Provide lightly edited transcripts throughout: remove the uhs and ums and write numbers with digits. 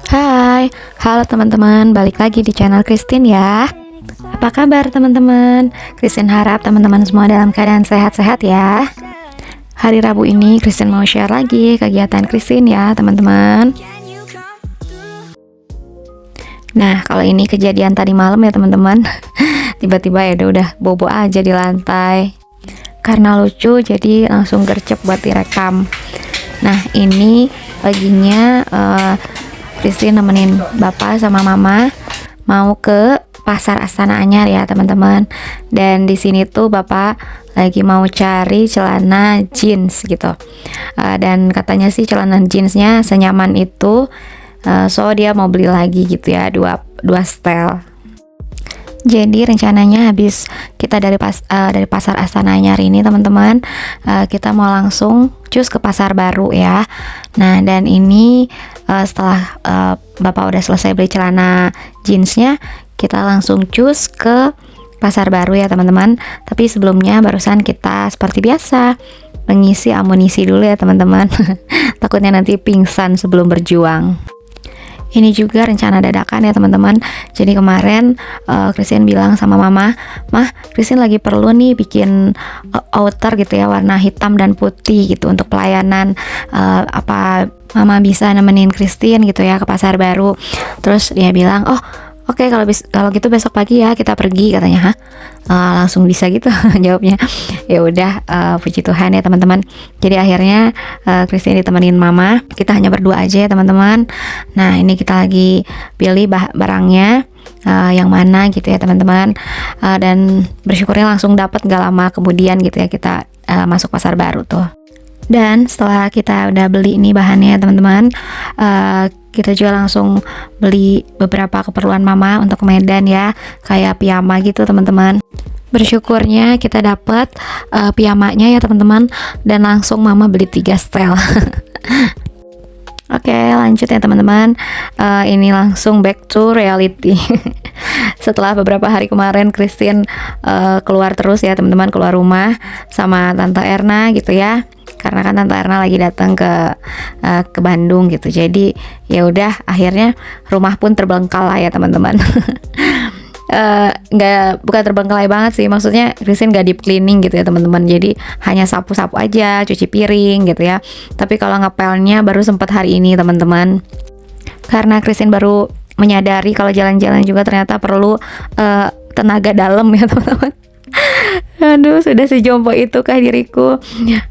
Hai, halo teman-teman, balik lagi di channel Christine ya. Apa kabar teman-teman? Christine harap teman-teman semua dalam keadaan sehat-sehat ya. Hari Rabu ini Christine mau share lagi kegiatan Christine ya teman-teman. Nah, kalau ini kejadian tadi malam ya teman-teman. Tiba-tiba ya udah bobo aja di lantai. Karena lucu jadi langsung gercep buat direkam. Nah, ini paginya Christine nemenin bapak sama mama mau ke pasar Astana Anyar ya teman-teman. Dan di sini tuh bapak lagi mau cari celana jeans gitu. Dan katanya sih celana jeansnya senyaman itu, so dia mau beli lagi gitu ya, dua style. Jadi rencananya habis kita dari pasar Astana Anyar ini teman-teman, kita mau langsung cus ke pasar baru ya. Nah, dan ini setelah bapak udah selesai beli celana jeansnya, kita langsung cus ke pasar baru ya teman-teman. Tapi sebelumnya barusan kita seperti biasa mengisi amunisi dulu ya teman-teman. Takutnya nanti pingsan sebelum berjuang. Ini juga rencana dadakan ya teman-teman. Jadi kemarin Christine bilang sama mama, "Mah, Christine lagi perlu nih bikin outer gitu ya, warna hitam dan putih gitu untuk pelayanan. Apa mama bisa nemenin Christine gitu ya ke pasar baru?" Terus dia bilang, "Oh, oke, kalau gitu besok pagi ya kita pergi," katanya. Langsung bisa gitu jawabnya. Ya udah, puji Tuhan ya teman-teman. Jadi akhirnya Christine ditemenin mama. Kita hanya berdua aja ya teman-teman. Nah, ini kita lagi pilih barangnya yang mana gitu ya teman-teman. Dan bersyukurnya langsung dapat gak lama kemudian gitu ya kita masuk pasar baru tuh. Dan setelah kita udah beli ini bahannya ya teman-teman, kita juga langsung beli beberapa keperluan mama untuk ke Medan ya, kayak piyama gitu teman-teman. Bersyukurnya kita dapat piyamanya ya teman-teman, dan langsung mama beli 3 style. Oke, lanjut ya teman-teman. Ini langsung back to reality. Setelah beberapa hari kemarin Christine keluar terus ya teman-teman, keluar rumah sama Tante Erna gitu ya. Karena kan Tante Erna lagi datang ke Bandung gitu. Jadi ya udah akhirnya rumah pun terbengkalai lah ya teman-teman. Bukan terbengkalai banget sih, maksudnya Christine gak deep cleaning gitu ya teman-teman. Jadi hanya sapu-sapu aja, cuci piring gitu ya. Tapi kalau ngepelnya baru sempat hari ini teman-teman. Karena Christine baru menyadari kalau jalan-jalan juga ternyata perlu tenaga dalam ya teman-teman. Aduh, sudah sejompo itukah diriku.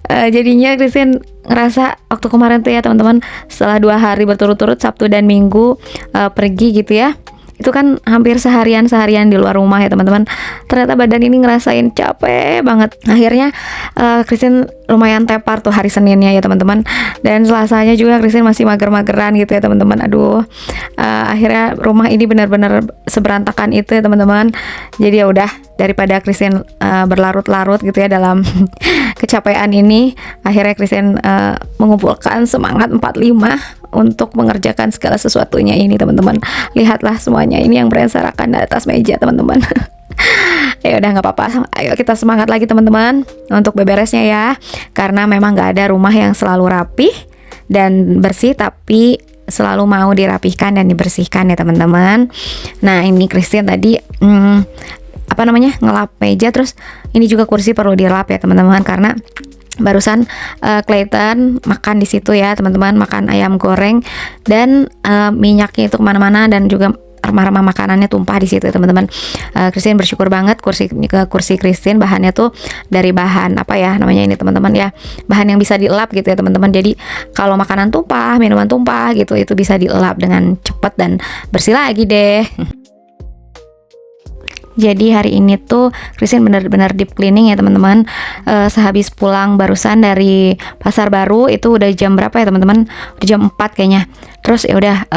Jadinya Christine ngerasa waktu kemarin tuh ya teman-teman, setelah 2 hari berturut-turut Sabtu dan Minggu pergi gitu ya, itu kan hampir seharian di luar rumah ya teman-teman. Ternyata badan ini ngerasain capek banget. Akhirnya Christine lumayan tepar tuh hari Seninnya ya teman-teman. Dan Selasanya juga Christine masih mager-mageran gitu ya teman-teman. Aduh, akhirnya rumah ini benar-benar seberantakan itu ya teman-teman. Jadi ya udah, daripada Christine berlarut-larut gitu ya dalam kecapean ini, akhirnya Christine mengumpulkan semangat 45 untuk mengerjakan segala sesuatunya ini teman-teman. Lihatlah semuanya ini yang berserakan di atas meja teman-teman. Ya udah, nggak apa-apa, ayo kita semangat lagi teman-teman untuk beberesnya ya. Karena memang nggak ada rumah yang selalu rapi dan bersih, tapi selalu mau dirapihkan dan dibersihkan ya teman-teman. Nah, ini Christine tadi ngelap meja, terus ini juga kursi perlu dilap ya teman-teman, karena barusan Clayton makan di situ ya teman-teman, makan ayam goreng dan minyaknya itu kemana-mana, dan juga remah-remah makanannya tumpah di situ ya teman-teman. Christine bersyukur banget kursi Christine bahannya tuh dari bahan apa ya namanya ini teman-teman ya, bahan yang bisa dielap gitu ya teman-teman. Jadi kalau makanan tumpah, minuman tumpah gitu, itu bisa dielap dengan cepat dan bersih lagi deh. Jadi hari ini tuh Christine benar-benar deep cleaning ya teman-teman. Sehabis pulang barusan dari pasar baru, itu udah jam berapa ya teman-teman? Udah jam 4 kayaknya. Terus ya udah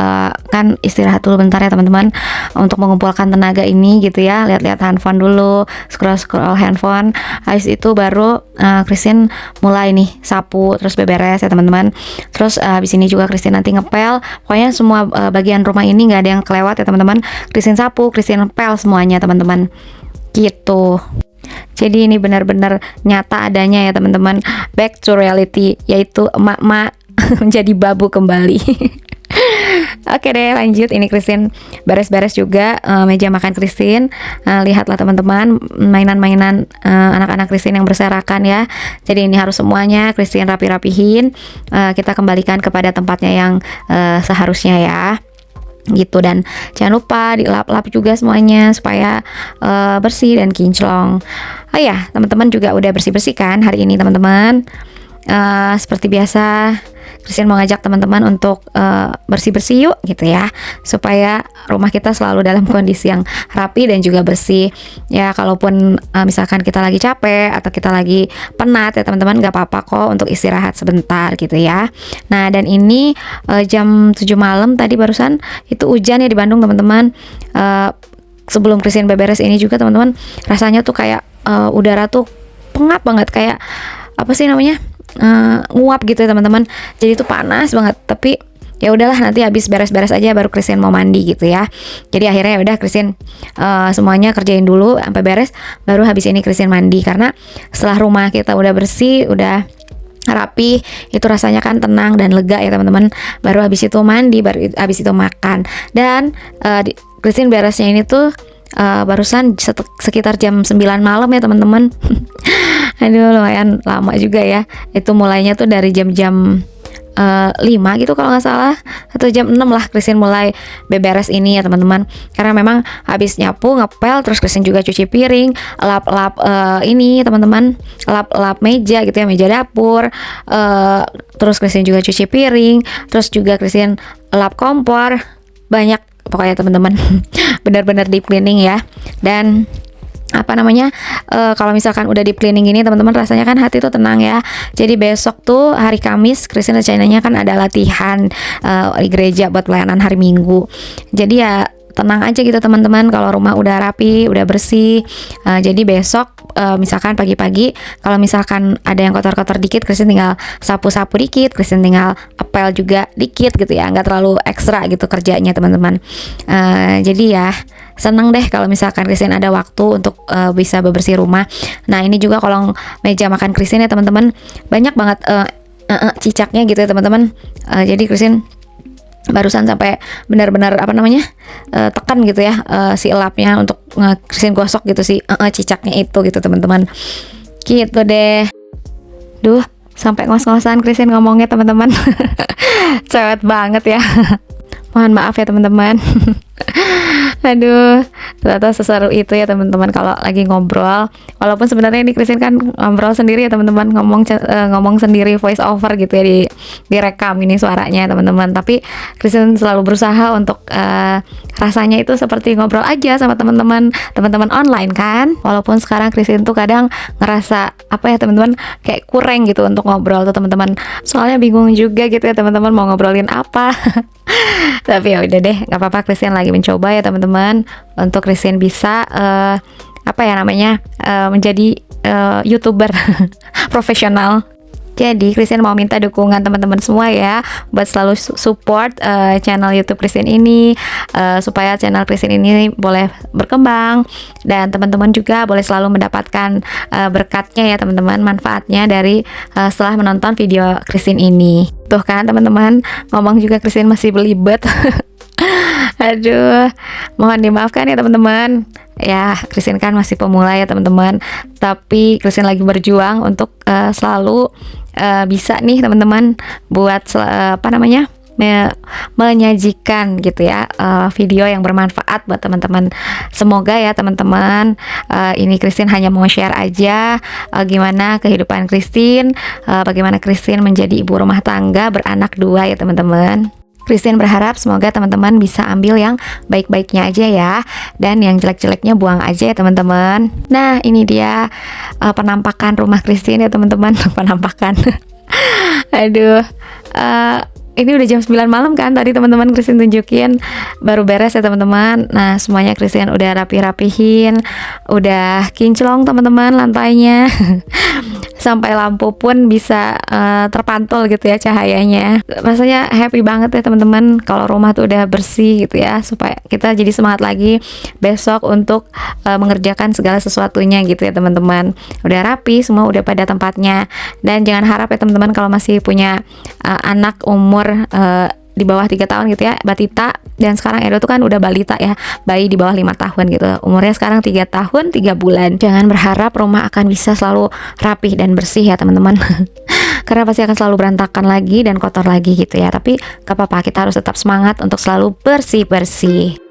kan istirahat dulu bentar ya teman-teman untuk mengumpulkan tenaga ini gitu ya. Lihat-lihat handphone dulu, scroll handphone. Habis itu baru Christine mulai nih sapu terus beberes ya teman-teman. Terus habis ini juga Christine nanti ngepel. Pokoknya semua bagian rumah ini nggak ada yang kelewat ya teman-teman. Christine sapu, Christine ngepel semuanya teman-teman. Gitu. Jadi ini benar-benar nyata adanya ya teman-teman. Back to reality, yaitu emak-emak menjadi babu kembali. Oke deh, lanjut. Ini Christine beres-beres juga meja makan Christine. Lihatlah teman-teman, mainan-mainan anak-anak Christine yang berserakan ya. Jadi ini harus semuanya Christine rapi-rapihin. Kita kembalikan kepada tempatnya yang seharusnya ya, gitu. Dan jangan lupa dilap-lap juga semuanya supaya bersih dan kinclong. Oh ya, teman-teman juga udah bersih-bersih kan hari ini teman-teman. Seperti biasa, Christine mau ngajak teman-teman untuk bersih-bersih yuk gitu ya, supaya rumah kita selalu dalam kondisi yang rapi dan juga bersih ya. Kalaupun misalkan kita lagi capek atau kita lagi penat ya teman-teman, gak apa-apa kok untuk istirahat sebentar gitu ya. Nah, dan ini jam 7 malam tadi barusan itu hujan ya di Bandung teman-teman. Sebelum Christine beberes ini juga teman-teman, rasanya tuh kayak udara tuh pengap banget, kayak apa sih namanya, nguap gitu ya teman-teman. Jadi itu panas banget, tapi ya udahlah, nanti habis beres-beres aja baru Christine mau mandi gitu ya. Jadi akhirnya ya udah Christine semuanya kerjain dulu sampai beres, baru habis ini Christine mandi. Karena setelah rumah kita udah bersih, udah rapi, itu rasanya kan tenang dan lega ya teman-teman. Baru habis itu mandi, baru habis itu makan. Dan Christine beresnya ini tuh barusan sekitar jam 9 malam ya teman-teman. Aduh, lumayan lama juga ya. Itu mulainya tuh dari jam-jam 5 gitu kalau nggak salah, atau jam 6 lah Christine mulai beberes ini ya teman-teman. Karena memang habis nyapu, ngepel, terus Christine juga cuci piring, lap-lap ini teman-teman, lap-lap meja gitu ya, meja dapur, terus Christine juga cuci piring, terus juga Christine lap kompor, banyak pokoknya teman-teman. Benar-benar deep cleaning ya. Dan apa namanya, kalau misalkan udah deep cleaning ini teman-teman, rasanya kan hati tuh tenang ya. Jadi besok tuh hari Kamis Christine rencananya kan ada latihan di gereja buat pelayanan hari Minggu. Jadi ya tenang aja gitu teman-teman, kalau rumah udah rapi, udah bersih. Jadi besok misalkan pagi-pagi kalau misalkan ada yang kotor-kotor dikit, Christine tinggal sapu-sapu dikit, Christine tinggal apel juga dikit gitu ya, nggak terlalu ekstra gitu kerjanya teman-teman. Jadi ya seneng deh kalau misalkan Christine ada waktu untuk bisa bebersih rumah. Nah, ini juga kolong meja makan Christine ya teman-teman, banyak banget cicaknya gitu ya teman-teman. Jadi Christine barusan sampai benar-benar apa namanya, tekan gitu ya si elapnya untuk Christine gosok gitu si cicaknya itu gitu teman-teman. Gitu deh. Duh, sampai ngos-ngosan Christine ngomongnya teman-teman. Cewek banget ya. Mohon maaf ya teman-teman. Aduh, ternyata seseru itu ya teman-teman kalau lagi ngobrol. Walaupun sebenarnya ini Christine kan ngobrol sendiri ya teman-teman, ngomong sendiri, voice over gitu ya, direkam ini suaranya teman-teman. Tapi Christine selalu berusaha untuk rasanya itu seperti ngobrol aja sama teman-teman online kan. Walaupun sekarang Christine tuh kadang ngerasa apa ya teman-teman, kayak kurang gitu untuk ngobrol tuh teman-teman. Soalnya bingung juga gitu ya teman-teman mau ngobrolin apa. Tapi ya udah deh, nggak apa-apa, Christine lagi mencoba ya teman-teman untuk Christine bisa apa ya namanya, menjadi YouTuber profesional. Jadi Christine mau minta dukungan teman-teman semua ya, buat selalu support channel YouTube Christine ini, supaya channel Christine ini boleh berkembang, dan teman-teman juga boleh selalu mendapatkan berkatnya ya teman-teman, manfaatnya dari setelah menonton video Christine ini. Tuh kan teman-teman, ngomong juga Christine masih belibet. Aduh, mohon dimaafkan ya teman-teman. Ya, Christine kan masih pemula ya teman-teman, tapi Christine lagi berjuang untuk selalu bisa nih teman-teman buat apa namanya, menyajikan gitu ya video yang bermanfaat buat teman-teman. Semoga ya teman-teman, ini Christine hanya mau share aja gimana kehidupan Christine, bagaimana Christine menjadi ibu rumah tangga beranak 2 ya teman-teman. Christine berharap semoga teman-teman bisa ambil yang baik-baiknya aja ya, dan yang jelek-jeleknya buang aja ya teman-teman. Nah, ini dia penampakan rumah Christine ya teman-teman. Penampakan. Aduh, ini udah jam 9 malam kan tadi teman-teman Christine tunjukin, baru beres ya teman-teman. Nah, semuanya Christine udah rapi-rapihin, udah kinclong teman-teman lantainya. sampai lampu pun bisa terpantul gitu ya cahayanya. Rasanya happy banget ya teman-teman kalau rumah tuh udah bersih gitu ya, supaya kita jadi semangat lagi besok untuk mengerjakan segala sesuatunya gitu ya teman-teman. Udah rapi, semua udah pada tempatnya. Dan jangan harap ya teman-teman kalau masih punya anak umur di bawah 3 tahun gitu ya, batita, dan sekarang Edo tuh kan udah balita ya, bayi di bawah 5 tahun gitu, umurnya sekarang 3 tahun 3 bulan. Jangan berharap rumah akan bisa selalu rapih dan bersih ya teman-teman. Karena pasti akan selalu berantakan lagi dan kotor lagi gitu ya. Tapi gak apa-apa, kita harus tetap semangat untuk selalu bersih-bersih.